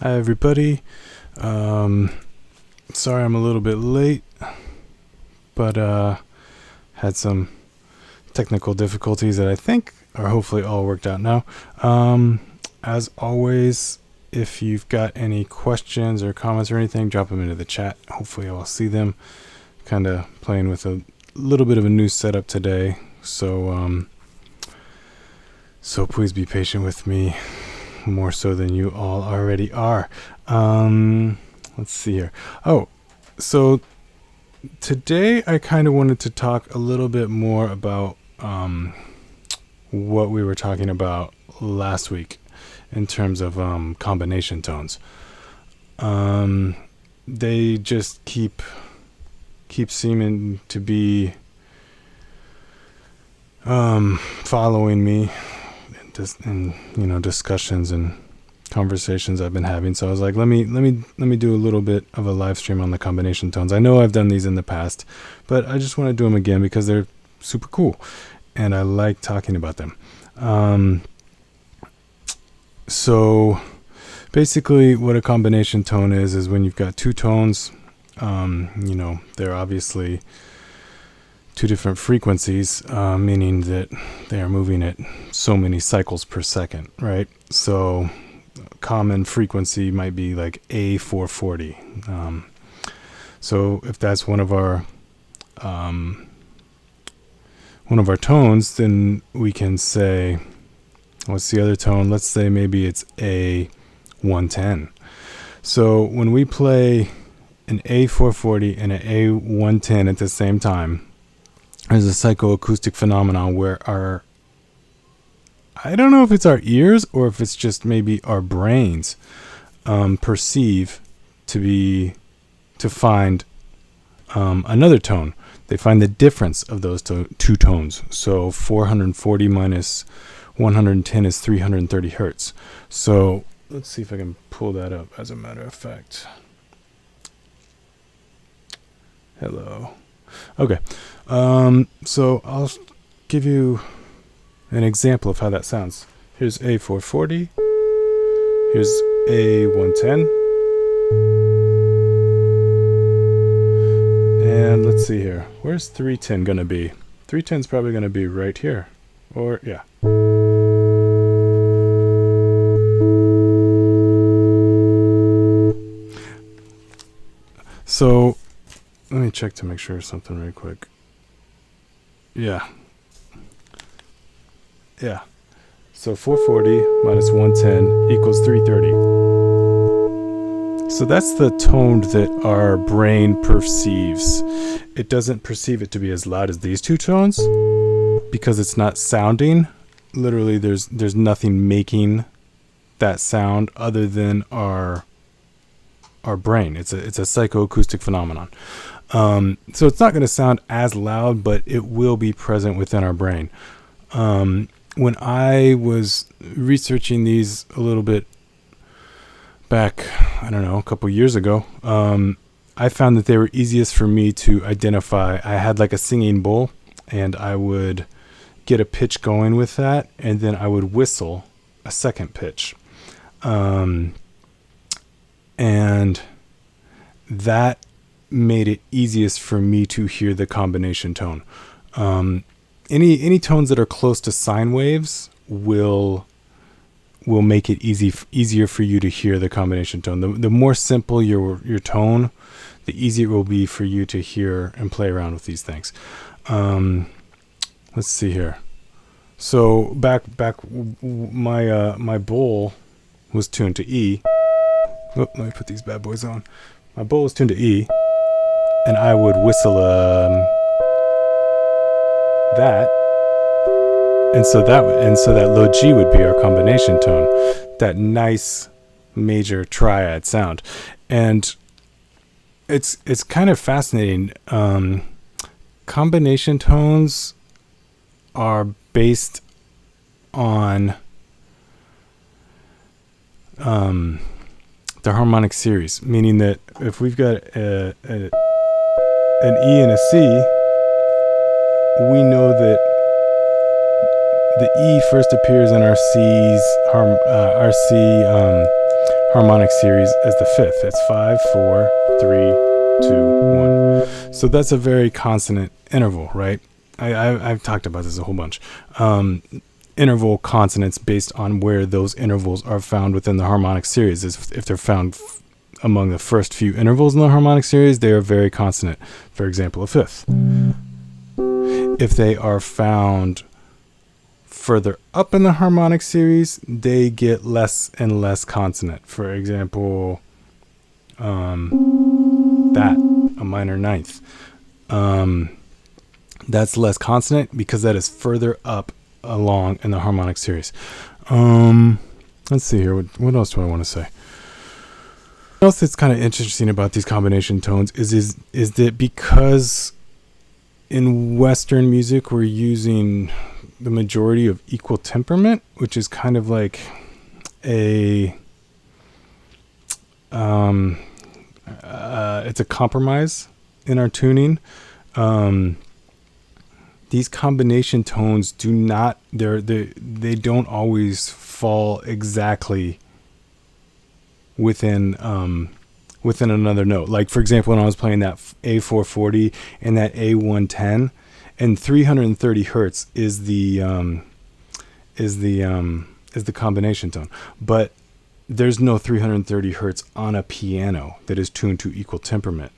Hi everybody. Sorry I'm a little bit late, but had some technical difficulties that I think are hopefully all worked out now. As always, if you've got any questions or comments or anything, drop them into the chat. Hopefully I'll see them. Kind of playing with a little bit of a new setup today, so please be patient with me, more so than you all already are. Let's see here. So today I kind of wanted to talk a little bit more about what we were talking about last week in terms of combination tones. They just keep seeming to be following me in discussions and conversations I've been having. So I was like, let me do a little bit of a live stream on the combination tones. I know I've done these in the past, but I just want to do them again because they're super cool and I like talking about them. So basically what a combination tone is when you've got two tones, they're obviously two different frequencies, meaning that they are moving at so many cycles per second, right? So common frequency might be like A440. So if that's one of our tones, then we can say, what's the other tone? Let's say maybe it's A110. So when we play an A440 and an A110 at the same time, there's a psychoacoustic phenomenon where I don't know if it's our ears or if it's just maybe our brains perceive to find another tone. They find the difference of those two tones. So 440 minus 110 is 330 hertz. So let's see if I can pull that up as a matter of fact. Hello. Okay. So I'll give you an example of how that sounds. Here's A440. Here's A110. And let's see here. Where's 310 going to be? 310 is probably going to be right here. Or, yeah. So, let me check to make sure something really quick. Yeah. So 440 minus 110 equals 330. So that's the tone that our brain perceives. It doesn't perceive it to be as loud as these two tones because it's not sounding. Literally, there's nothing making that sound other than our brain. It's a psychoacoustic phenomenon. So it's not going to sound as loud, but it will be present within our brain. When I was researching these a little bit back, I don't know, a couple years ago, I found that they were easiest for me to identify. I had like a singing bowl, and I would get a pitch going with that, and then I would whistle a second pitch. And that made it easiest for me to hear the combination tone. Any tones that are close to sine waves will make it easier for you to hear the combination tone. The more simple your tone, the easier it will be for you to hear and play around with these things. Let's see here. So back my bowl was tuned to E. Oh, let me put these bad boys on. My bowl was tuned to E, and I would whistle that, and so that low G would be our combination tone, that nice major triad sound, and it's kind of fascinating. Combination tones are based on the harmonic series, meaning that if we've got an E and a C, we know that the E first appears in our C harmonic series as the fifth. It's 5, 4, 3, 2, 1. So that's a very consonant interval, right? I've talked about this a whole bunch. Interval consonants based on where those intervals are found within the harmonic series. If they're found among the first few intervals in the harmonic series, they are very consonant. For example, a fifth. If they are found further up in the harmonic series, they get less and less consonant. For example, that, a minor ninth. That's less consonant because that is further up along in the harmonic series. Let's see here. What else do I want to say? What else that's kind of interesting about these combination tones is that because in Western music we're using the majority of equal temperament, which is kind of like it's a compromise in our tuning. These combination tones do not, they don't always fall exactly within another note. Like for example, when I was playing that A440 and that A110, and 330 hertz is the combination tone, but there's no 330 hertz on a piano that is tuned to equal temperament.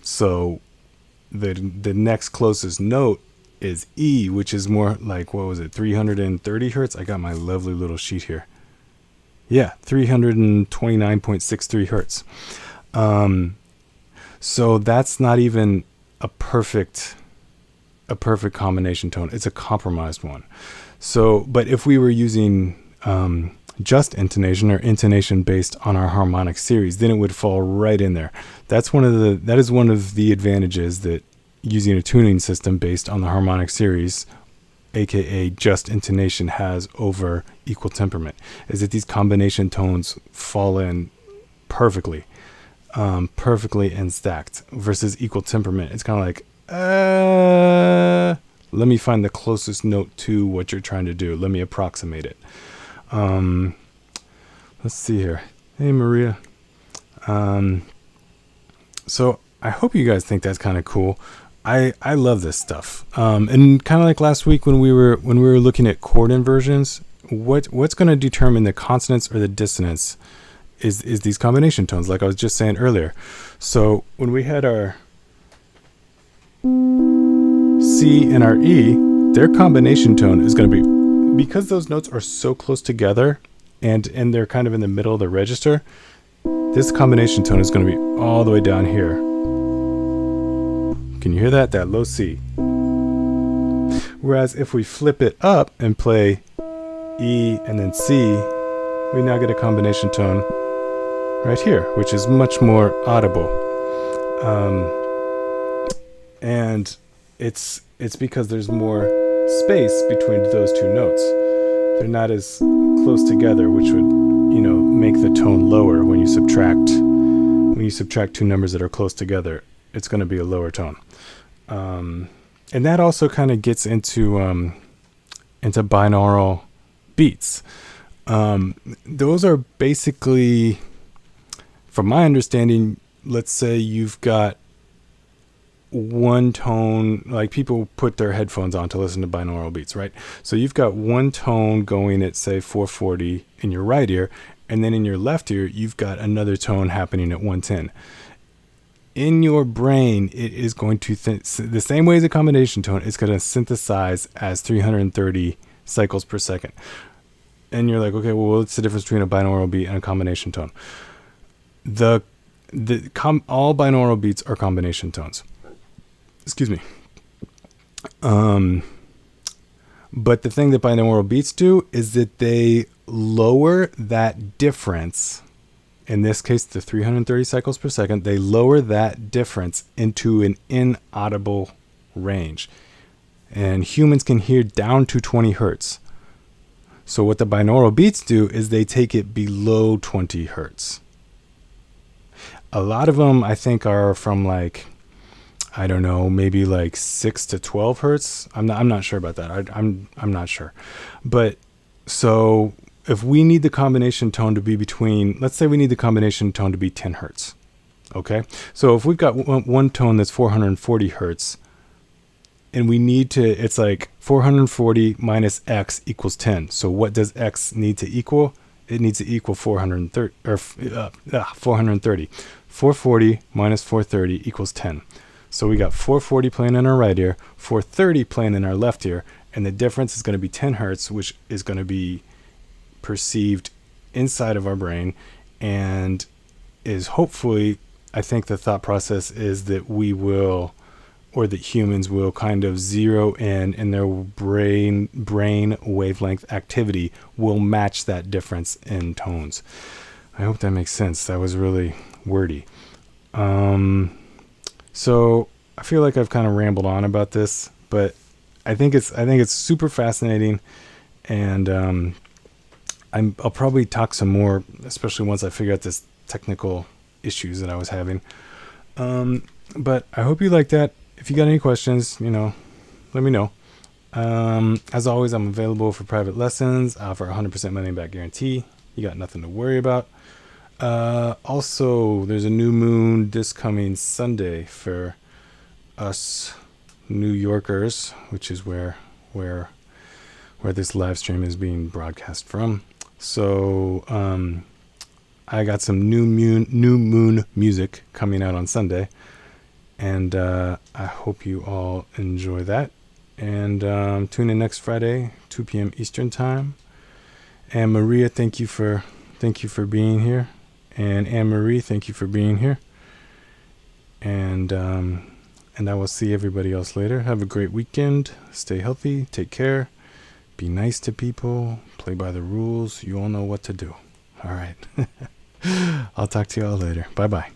So the next closest note is E, which is more like, what was it, 330 hertz? I got my lovely little sheet here. Yeah, 329.63 hertz. So that's not even a perfect combination tone. It's a compromised one. So, but if we were using just intonation or intonation based on our harmonic series, then it would fall right in there. That is one of the advantages that using a tuning system based on the harmonic series, aka just intonation, has over equal temperament, is that these combination tones fall in perfectly and stacked, versus equal temperament. It's kind of like, let me find the closest note to what you're trying to do. Let me approximate it. Let's see here. Hey, Maria. So I hope you guys think that's kind of cool. I love this stuff. And kind of like last week when we were looking at chord inversions, what's going to determine the consonance or the dissonance is these combination tones, like I was just saying earlier. So when we had our C and our E, their combination tone is going to be, because those notes are so close together and they're kind of in the middle of the register, this combination tone is going to be all the way down here. Can you hear that? That low C. Whereas if we flip it up and play E and then C, we now get a combination tone right here, which is much more audible. And it's because there's more space between those two notes. They're not as close together, which would, make the tone lower. When you subtract two numbers that are close together, it's going to be a lower tone. And that also kind of gets into binaural beats. Those are basically, from my understanding, let's say you've got one tone, like people put their headphones on to listen to binaural beats, right? So you've got one tone going at, say, 440 in your right ear, and then in your left ear, you've got another tone happening at 110. In your brain, it is going to, the same way as a combination tone, it's going to synthesize as 330 cycles per second. And you're like, okay, well, what's the difference between a binaural beat and a combination tone? All binaural beats are combination tones. Excuse me. But the thing that binaural beats do is that they lower that difference. In this case, the 330 cycles per second, they lower that difference into an inaudible range. And humans can hear down to 20 hertz. So what the binaural beats do is they take it below 20 hertz. A lot of them, I think, are from like, I don't know, maybe like 6 to 12 hertz. I'm not sure about that. I'm not sure. But so if we need the combination tone to be between, let's say we need the combination tone to be 10 hertz. Okay, so if we've got one tone that's 440 hertz, and we need to, it's like 440 minus x equals 10. So what does x need to equal? It needs to equal 430, or 430. 440 minus 430 equals 10. So we got 440 playing in our right ear, 430 playing in our left ear, and the difference is going to be 10 hertz, which is going to be perceived inside of our brain, and is hopefully, I think the thought process is that we will, or that humans will kind of zero in, and their brain wavelength activity will match that difference in tones. I hope that makes sense. That was really wordy. So I feel like I've kind of rambled on about this, but I think it's super fascinating, and I'll probably talk some more, especially once I figure out this technical issues that I was having. But I hope you like that. If you got any questions, let me know. As always, I'm available for private lessons. I offer 100% money back guarantee. You got nothing to worry about. Also, there's a new moon this coming Sunday for us New Yorkers, which is where this live stream is being broadcast from. So I got some new moon music coming out on Sunday, and I hope you all enjoy that. And tune in next Friday, 2 p.m. Eastern time. And Maria, thank you for being here. And Anne-Marie, thank you for being here. And I will see everybody else later. Have a great weekend. Stay healthy. Take care. Be nice to people. Play by the rules. You all know what to do. All right. I'll talk to you all later. Bye-bye.